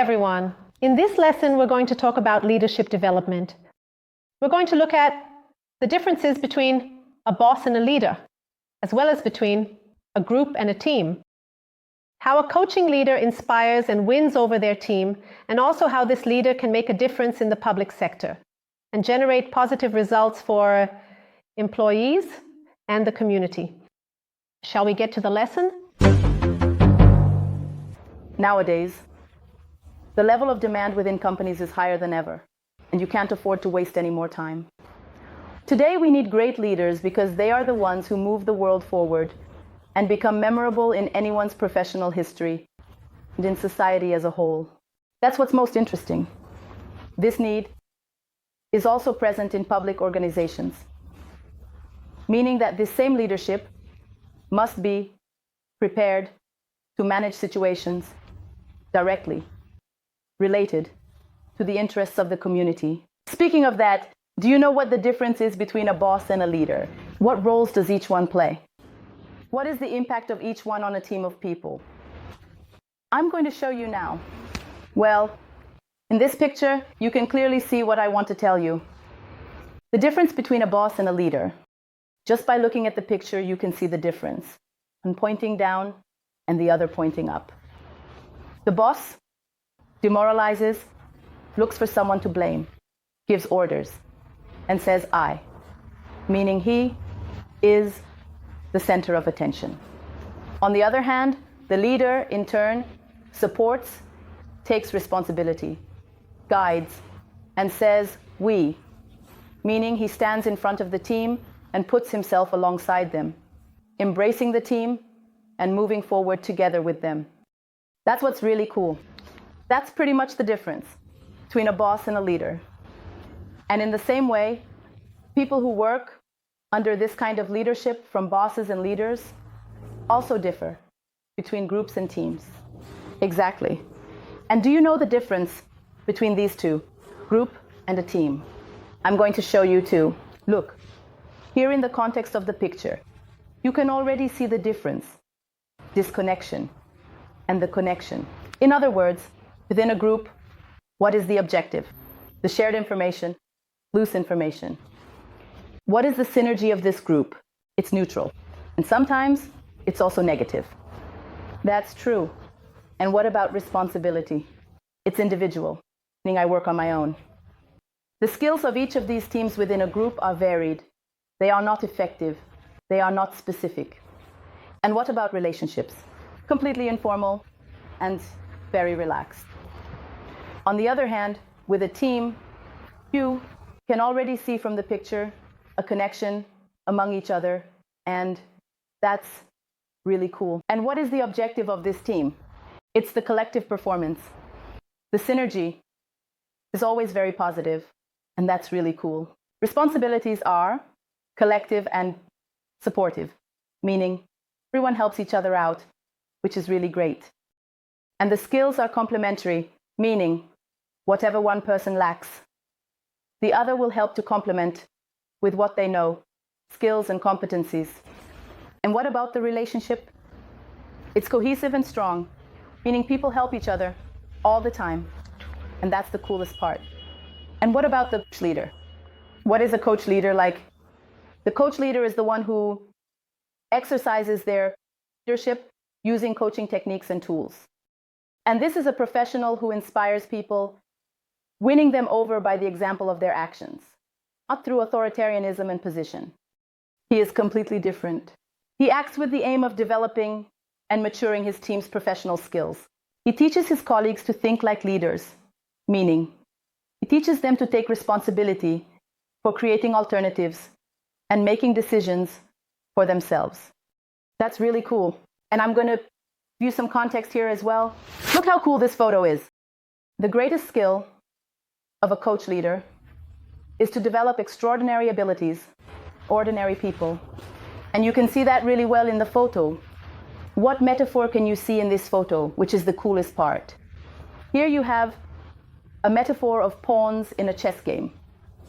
everyone. In this lesson, we're going to talk about leadership development. We're going to look at the differences between a boss and a leader, as well as between a group and a team. How a coaching leader inspires and wins over their team, and also how this leader can make a difference in the public sector and generate positive results for employees and the community. Shall we get to the lesson? Nowadays, the level of demand within companies is higher than ever, and you can't afford to waste any more time. Today, we need great leaders because they are the ones who move the world forward and become memorable in anyone's professional history and in society as a whole. That's what's most interesting. This need is also present in public organizations, meaning that this same leadership must be prepared to manage situations directly related to the interests of the community. Speaking of that, do you know what the difference is between a boss and a leader? What roles does each one play? What is the impact of each one on a team of people? I'm going to show you now. Well, in this picture, you can clearly see what I want to tell you. The difference between a boss and a leader. Just by looking at the picture, you can see the difference. One pointing down and the other pointing up. The boss demoralizes, looks for someone to blame, gives orders, and says I, meaning he is the center of attention. On the other hand, the leader, in turn, supports, takes responsibility, guides, and says we, meaning he stands in front of the team and puts himself alongside them, embracing the team and moving forward together with them. That's what's really cool. That's pretty much the difference between a boss and a leader. And in the same way, people who work under this kind of leadership from bosses and leaders also differ between groups and teams. Exactly. And do you know the difference between these two, group and a team? I'm going to show you too. Look, here in the context of the picture, you can already see the difference, disconnection, and the connection. In other words, within a group, what is the objective? The shared information, loose information. What is the synergy of this group? It's neutral. And sometimes it's also negative. That's true. And what about responsibility? It's individual, meaning I work on my own. The skills of each of these teams within a group are varied. They are not effective. They are not specific. And what about relationships? Completely informal and very relaxed. On the other hand, with a team, you can already see from the picture a connection among each other, and that's really cool. And what is the objective of this team? It's the collective performance. The synergy is always very positive, and that's really cool. Responsibilities are collective and supportive, meaning everyone helps each other out, which is really great. And the skills are complementary, meaning whatever one person lacks, the other will help to complement with what they know, skills and competencies. And what about the relationship? It's cohesive and strong, meaning people help each other all the time. And that's the coolest part. And what about the coach leader? What is a coach leader like? The coach leader is the one who exercises their leadership using coaching techniques and tools. And this is a professional who inspires people, winning them over by the example of their actions, not through authoritarianism and position. He is completely different. He acts with the aim of developing and maturing his team's professional skills. He teaches his colleagues to think like leaders, meaning he teaches them to take responsibility for creating alternatives and making decisions for themselves. That's really cool. And I'm going to give you some context here as well. Look how cool this photo is. The greatest skill of a coach leader is to develop extraordinary abilities, ordinary people. And you can see that really well in the photo. What metaphor can you see in this photo, which is the coolest part? Here you have a metaphor of pawns in a chess game,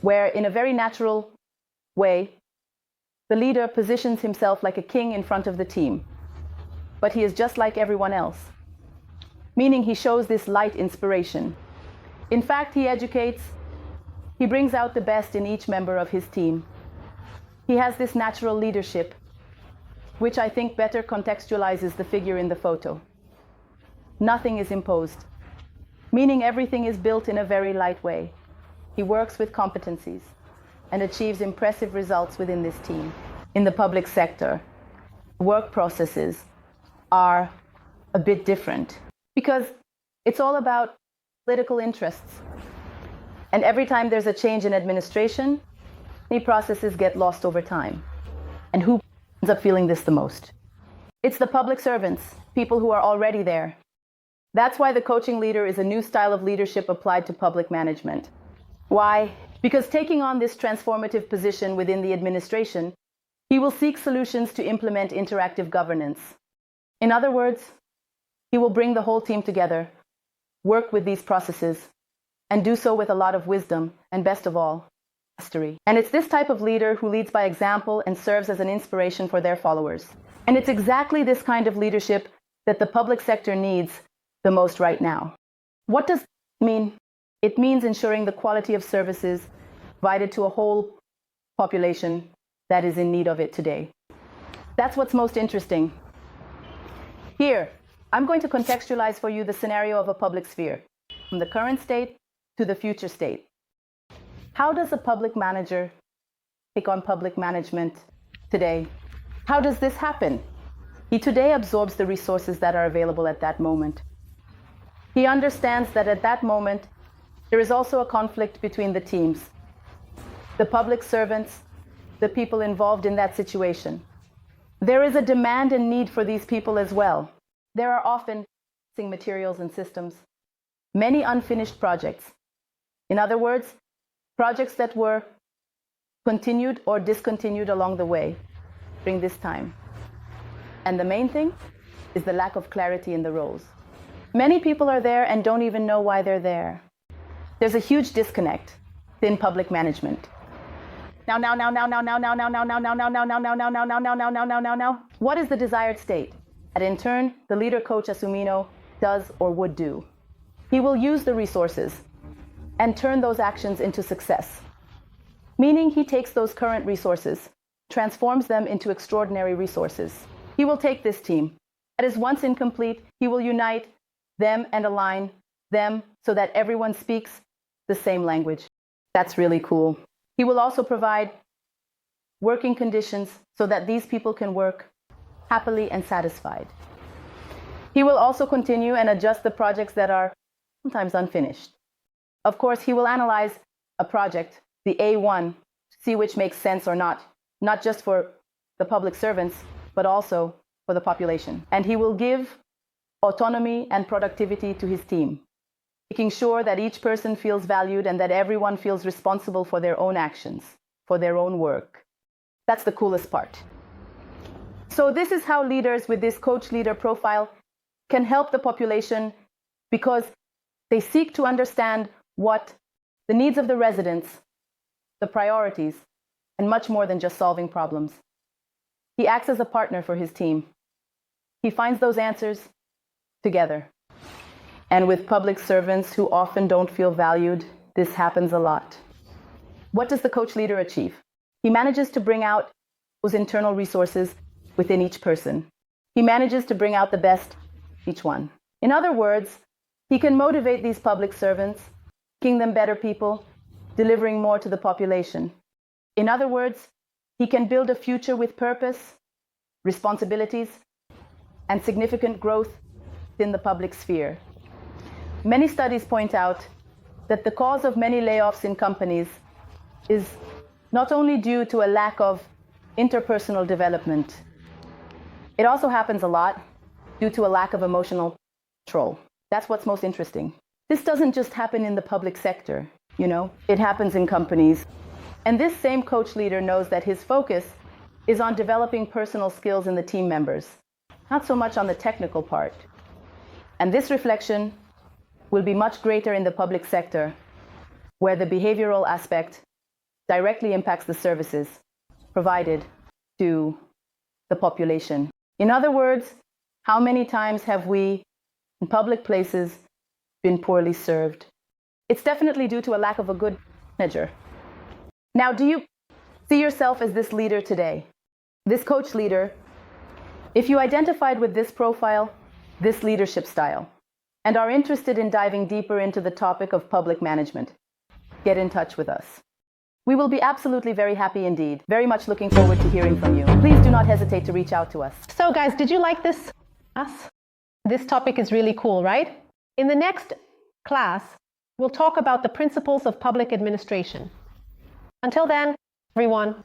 where in a very natural way, the leader positions himself like a king in front of the team. But he is just like everyone else. meaning he shows this light inspiration. In fact, he educates, he brings out the best in each member of his team. He has this natural leadership, which I think better contextualizes the figure in the photo. Nothing is imposed, meaning everything is built in a very light way. He works with competencies and achieves impressive results within this team. In the public sector, work processes are a bit different because it's all about political interests. And every time there's a change in administration, the processes get lost over time. And who ends up feeling this the most? It's the public servants, people who are already there. That's why the coaching leader is a new style of leadership applied to public management. Why? Because taking on this transformative position within the administration, he will seek solutions to implement interactive governance. In other words, he will bring the whole team together, work with these processes, and do so with a lot of wisdom, and best of all, mastery. And it's this type of leader who leads by example and serves as an inspiration for their followers. And it's exactly this kind of leadership that the public sector needs the most right now. What does it mean? It means ensuring the quality of services provided to a whole population that is in need of it today. That's what's most interesting. Here, I'm going to contextualize for you the scenario of a public sphere, from the current state to the future state. How does a public manager take on public management today? How does this happen? He today absorbs the resources that are available at that moment. He understands that at that moment, there is also a conflict between the teams, the public servants, the people involved in that situation. There is a demand and need for these people as well. There are often missing materials and systems, many unfinished projects. In other words, projects that were continued or discontinued along the way during this time. And the main thing is the lack of clarity in the roles. Many people are there and don't even know why they're there. There's a huge disconnect in public management. What is the desired state that in turn the leader coach Asumino does or would do? He will use the resources and turn those actions into success. Meaning he takes those current resources, transforms them into extraordinary resources. He will take this team that is once incomplete, he will unite them and align them so that everyone speaks the same language. That's really cool. He will also provide working conditions so that these people can work happily and satisfied. He will also continue and adjust the projects that are sometimes unfinished. Of course, he will analyze a project, the A1, to see which makes sense or not just for the public servants, but also for the population. And he will give autonomy and productivity to his team, making sure that each person feels valued and that everyone feels responsible for their own actions, for their own work. That's the coolest part. So this is how leaders with this coach leader profile can help the population, because they seek to understand what the needs of the residents, the priorities, and much more than just solving problems. He acts as a partner for his team. He finds those answers together. And with public servants who often don't feel valued, this happens a lot. What does the coach leader achieve? He manages to bring out those internal resources within each person. He manages to bring out the best in each one. In other words, he can motivate these public servants, making them better people, delivering more to the population. In other words, he can build a future with purpose, responsibilities, and significant growth in the public sphere. Many studies point out that the cause of many layoffs in companies is not only due to a lack of interpersonal development, it also happens a lot due to a lack of emotional control. That's what's most interesting. This doesn't just happen in the public sector, it happens in companies. And this same coach leader knows that his focus is on developing personal skills in the team members, not so much on the technical part. And this reflection will be much greater in the public sector, where the behavioral aspect directly impacts the services provided to the population. In other words, how many times have we and public places been poorly served. It's definitely due to a lack of a good manager. Now, do you see yourself as this leader today? This coach leader, if you identified with this profile, this leadership style, and are interested in diving deeper into the topic of public management, get in touch with us. We will be absolutely very happy indeed. Very much looking forward to hearing from you. Please do not hesitate to reach out to us. So guys, did you like this? This topic is really cool, right? In the next class, we'll talk about the principles of public administration. Until then, everyone,